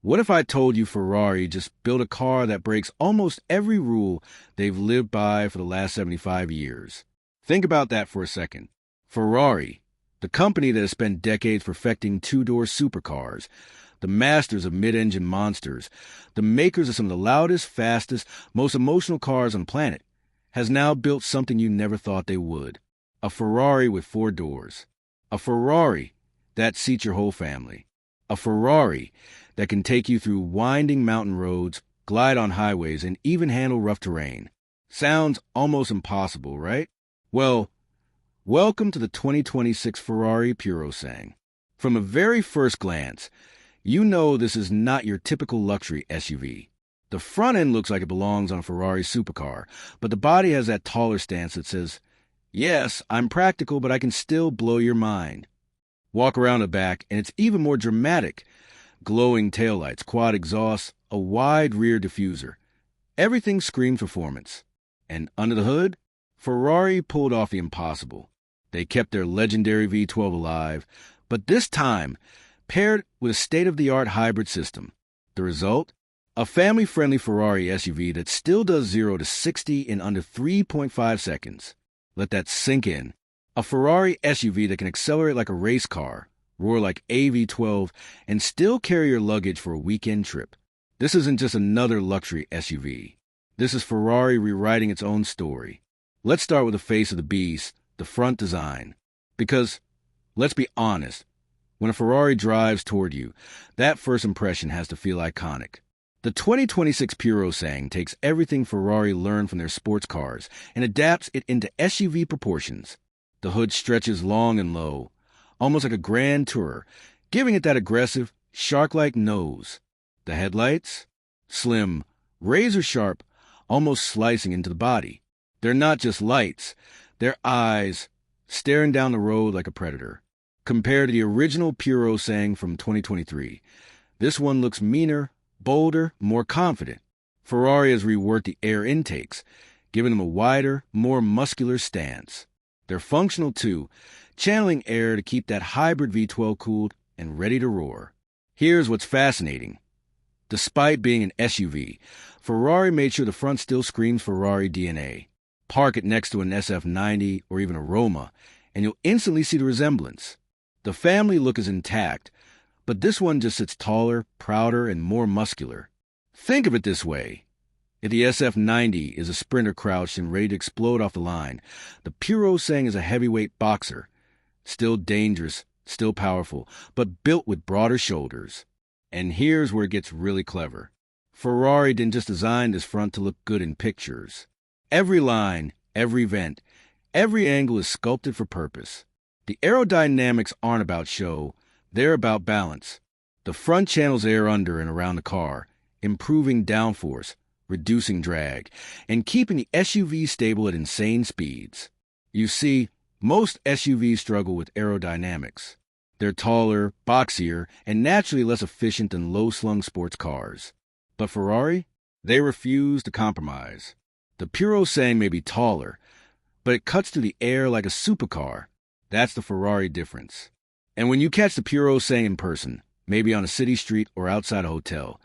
What if I told you Ferrari just built a car that breaks almost every rule they've lived by for the last 75 years? Think about that for a second. Ferrari, the company that has spent decades perfecting two-door supercars, the masters of mid-engine monsters, the makers of some of the loudest, fastest, most emotional cars on the planet, has now built something you never thought they would. A Ferrari with 4 doors. A Ferrari that seats your whole family. A Ferrari that can take you through winding mountain roads, glide on highways, and even handle rough terrain. Sounds almost impossible, right? Well, welcome to the 2026 Ferrari Purosangue. From a very first glance, you know this is not your typical luxury SUV. The front end looks like it belongs on a Ferrari supercar, but the body has that taller stance that says, yes, I'm practical, but I can still blow your mind. Walk around the back, and it's even more dramatic. Glowing taillights, quad exhausts, a wide rear diffuser. Everything screams performance. And under the hood, Ferrari pulled off the impossible. They kept their legendary V12 alive, but this time paired with a state-of-the-art hybrid system. The result? A family-friendly Ferrari SUV that still does 0 to 60 in under 3.5 seconds. Let that sink in. A Ferrari SUV that can accelerate like a race car, roar like a V12, and still carry your luggage for a weekend trip. This isn't just another luxury SUV. This is Ferrari rewriting its own story. Let's start with the face of the beast, the front design. Because, let's be honest, when a Ferrari drives toward you, that first impression has to feel iconic. The 2026 Purosangue takes everything Ferrari learned from their sports cars and adapts it into SUV proportions. The hood stretches long and low, almost like a grand tourer, giving it that aggressive, shark-like nose. The headlights? Slim, razor-sharp, almost slicing into the body. They're not just lights, they're eyes, staring down the road like a predator. Compared to the original Purosangue from 2023, this one looks meaner, bolder, more confident. Ferrari has reworked the air intakes, giving them a wider, more muscular stance. They're functional too, channeling air to keep that hybrid V12 cooled and ready to roar. Here's what's fascinating. Despite being an SUV, Ferrari made sure the front still screams Ferrari DNA. Park it next to an SF90 or even a Roma, and you'll instantly see the resemblance. The family look is intact, but this one just sits taller, prouder, and more muscular. Think of it this way. If the SF90 is a sprinter crouched and ready to explode off the line, the Purosangue is a heavyweight boxer. Still dangerous, still powerful, but built with broader shoulders. And here's where it gets really clever. Ferrari didn't just design this front to look good in pictures. Every line, every vent, every angle is sculpted for purpose. The aerodynamics aren't about show, they're about balance. The front channels air under and around the car, improving downforce, reducing drag, and keeping the SUV stable at insane speeds. You see, most SUVs struggle with aerodynamics. They're taller, boxier, and naturally less efficient than low-slung sports cars. But Ferrari? They refuse to compromise. The Purosangue may be taller, but it cuts through the air like a supercar. That's the Ferrari difference. And when you catch the Purosangue in person, maybe on a city street or outside a hotel,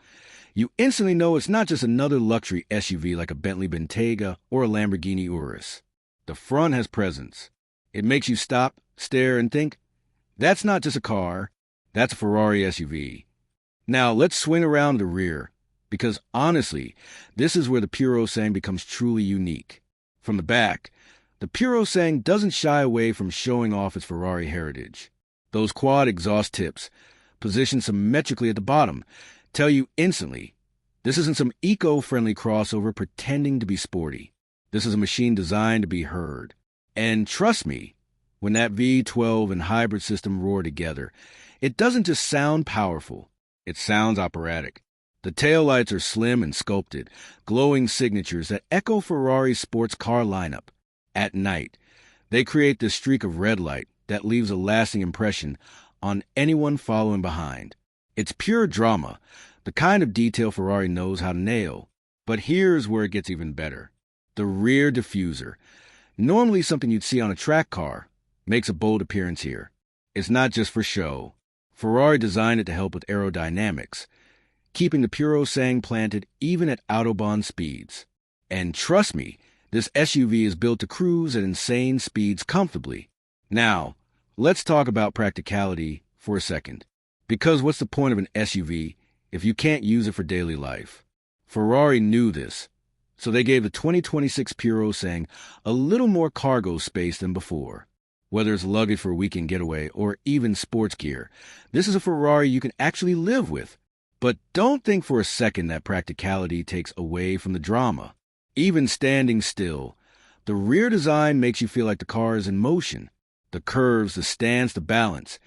you instantly know it's not just another luxury SUV like a Bentley Bentayga or a Lamborghini Urus. The front has presence. It makes you stop, stare, and think, that's not just a car, that's a Ferrari SUV. Now let's swing around the rear, because honestly, this is where the Purosangue becomes truly unique. From the back, the Purosangue doesn't shy away from showing off its Ferrari heritage. Those quad exhaust tips, positioned symmetrically at the bottom, tell you instantly, this isn't some eco-friendly crossover pretending to be sporty. This is a machine designed to be heard. And trust me, when that V12 and hybrid system roar together, it doesn't just sound powerful, it sounds operatic. The taillights are slim and sculpted, glowing signatures that echo Ferrari's sports car lineup. At night, they create this streak of red light that leaves a lasting impression on anyone following behind. It's pure drama, the kind of detail Ferrari knows how to nail. But here's where it gets even better. The rear diffuser, normally something you'd see on a track car, makes a bold appearance here. It's not just for show. Ferrari designed it to help with aerodynamics, keeping the Purosangue planted even at Autobahn speeds. And trust me, this SUV is built to cruise at insane speeds comfortably. Now, let's talk about practicality for a second. Because what's the point of an SUV if you can't use it for daily life? Ferrari knew this, so they gave the 2026 Purosangue a little more cargo space than before. Whether it's luggage for a weekend getaway or even sports gear, this is a Ferrari you can actually live with. But don't think for a second that practicality takes away from the drama. Even standing still, the rear design makes you feel like the car is in motion. The curves, the stance, the balance.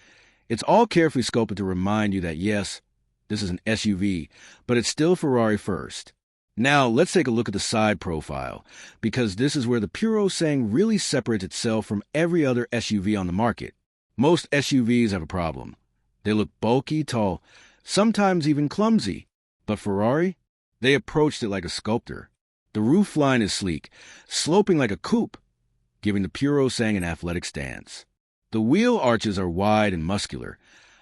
It's all carefully sculpted to remind you that yes, this is an SUV, but it's still Ferrari first. Now, let's take a look at the side profile, because this is where the Purosangue really separates itself from every other SUV on the market. Most SUVs have a problem. They look bulky, tall, sometimes even clumsy. But Ferrari? They approached it like a sculptor. The roofline is sleek, sloping like a coupe, giving the Purosangue an athletic stance. The wheel arches are wide and muscular,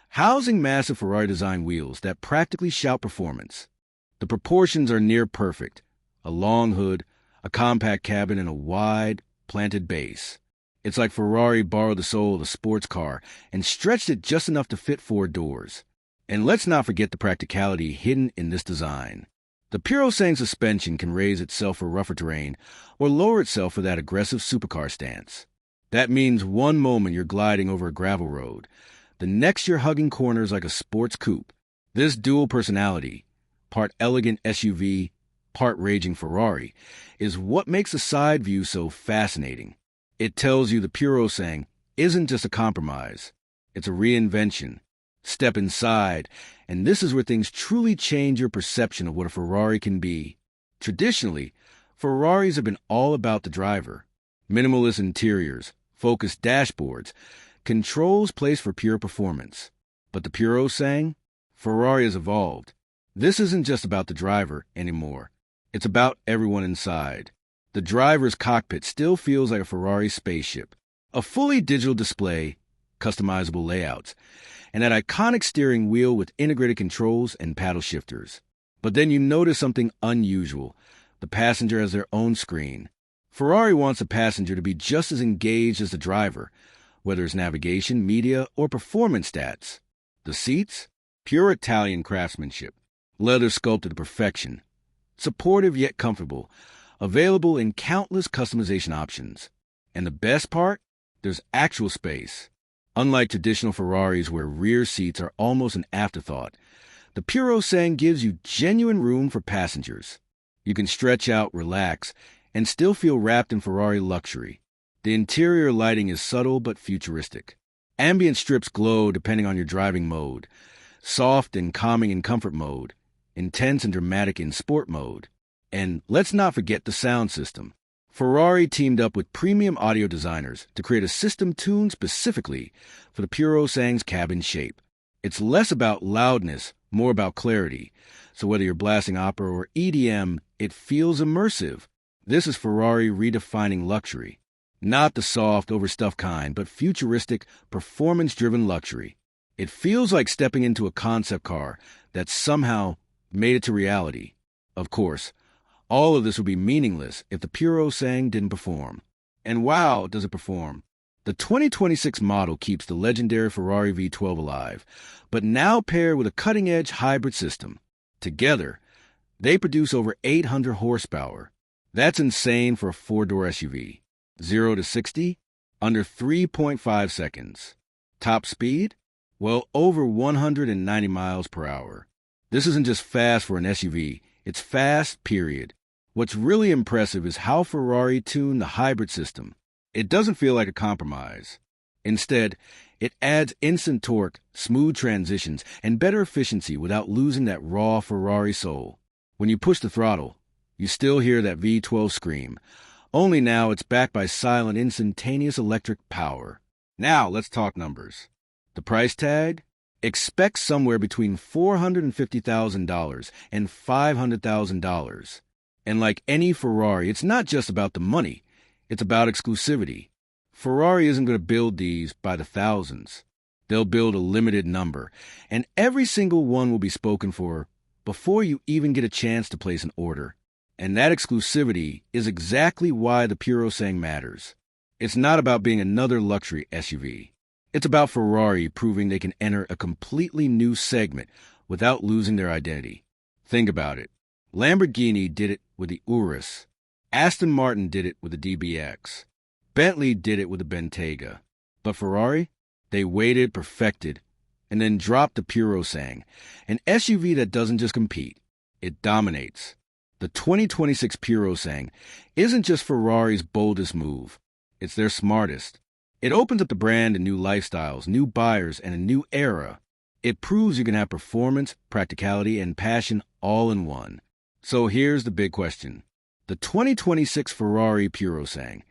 housing massive Ferrari-designed wheels that practically shout performance. The proportions are near perfect, a long hood, a compact cabin, and a wide, planted base. It's like Ferrari borrowed the soul of the sports car and stretched it just enough to fit 4 doors. And let's not forget the practicality hidden in this design. The Purosangue suspension can raise itself for rougher terrain or lower itself for that aggressive supercar stance. That means one moment you're gliding over a gravel road, the next you're hugging corners like a sports coupe. This dual personality, part elegant SUV, part raging Ferrari, is what makes the side view so fascinating. It tells you the Purosangue isn't just a compromise, it's a reinvention. Step inside, and this is where things truly change your perception of what a Ferrari can be. Traditionally, Ferraris have been all about the driver. Minimalist interiors, focused dashboards, controls placed for pure performance. But the Purosangue? Ferrari has evolved. This isn't just about the driver anymore. It's about everyone inside. The driver's cockpit still feels like a Ferrari spaceship. A fully digital display, customizable layouts, and that iconic steering wheel with integrated controls and paddle shifters. But then you notice something unusual. The passenger has their own screen. Ferrari wants the passenger to be just as engaged as the driver, whether it's navigation, media, or performance stats. The seats? Pure Italian craftsmanship. Leather sculpted to perfection. Supportive yet comfortable. Available in countless customization options. And the best part? There's actual space. Unlike traditional Ferraris where rear seats are almost an afterthought, the Purosangue gives you genuine room for passengers. You can stretch out, relax, and still feel wrapped in Ferrari luxury. The interior lighting is subtle but futuristic. Ambient strips glow depending on your driving mode. Soft and calming in comfort mode. Intense and dramatic in sport mode. And let's not forget the sound system. Ferrari teamed up with premium audio designers to create a system tuned specifically for the Purosangue's cabin shape. It's less about loudness, more about clarity. So whether you're blasting opera or EDM, it feels immersive. This is Ferrari redefining luxury. Not the soft, overstuffed kind, but futuristic, performance-driven luxury. It feels like stepping into a concept car that somehow made it to reality. Of course, all of this would be meaningless if the Purosangue didn't perform. And wow, does it perform. The 2026 model keeps the legendary Ferrari V12 alive, but now paired with a cutting-edge hybrid system. Together, they produce over 800 horsepower. That's insane for a 4-door SUV. 0 to 60? Under 3.5 seconds. Top speed? Well, over 190 miles per hour. This isn't just fast for an SUV, it's fast, period. What's really impressive is how Ferrari tuned the hybrid system. It doesn't feel like a compromise. Instead, it adds instant torque, smooth transitions, and better efficiency without losing that raw Ferrari soul. When you push the throttle, you still hear that V12 scream. Only now it's backed by silent, instantaneous electric power. Now let's talk numbers. The price tag? Expect somewhere between $450,000 and $500,000. And like any Ferrari, it's not just about the money. It's about exclusivity. Ferrari isn't going to build these by the thousands. They'll build a limited number, and every single one will be spoken for before you even get a chance to place an order. And that exclusivity is exactly why the Purosangue matters. It's not about being another luxury SUV. It's about Ferrari proving they can enter a completely new segment without losing their identity. Think about it. Lamborghini did it with the Urus. Aston Martin did it with the DBX. Bentley did it with the Bentayga. But Ferrari? They waited, perfected, and then dropped the Purosangue, an SUV that doesn't just compete, it dominates. The 2026 Purosangue isn't just Ferrari's boldest move, it's their smartest. It opens up the brand to new lifestyles, new buyers, and a new era. It proves you can have performance, practicality, and passion all in one. So here's the big question. The 2026 Ferrari Purosangue,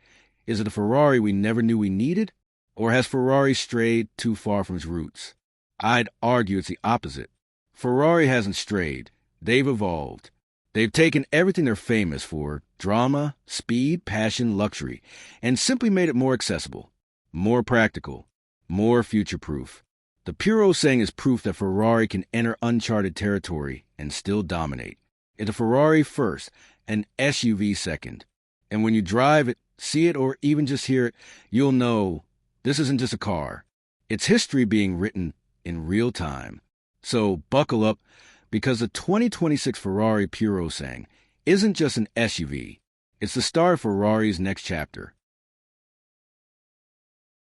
is it a Ferrari we never knew we needed? Or has Ferrari strayed too far from its roots? I'd argue it's the opposite. Ferrari hasn't strayed. They've evolved. They've taken everything they're famous for, drama, speed, passion, luxury, and simply made it more accessible, more practical, more future-proof. The Purosangue is proof that Ferrari can enter uncharted territory and still dominate. It's a Ferrari first, an SUV second. And when you drive it, see it, or even just hear it, you'll know this isn't just a car. It's history being written in real time. So buckle up, because the 2026 Ferrari Purosangue isn't just an SUV. It's the start of Ferrari's next chapter.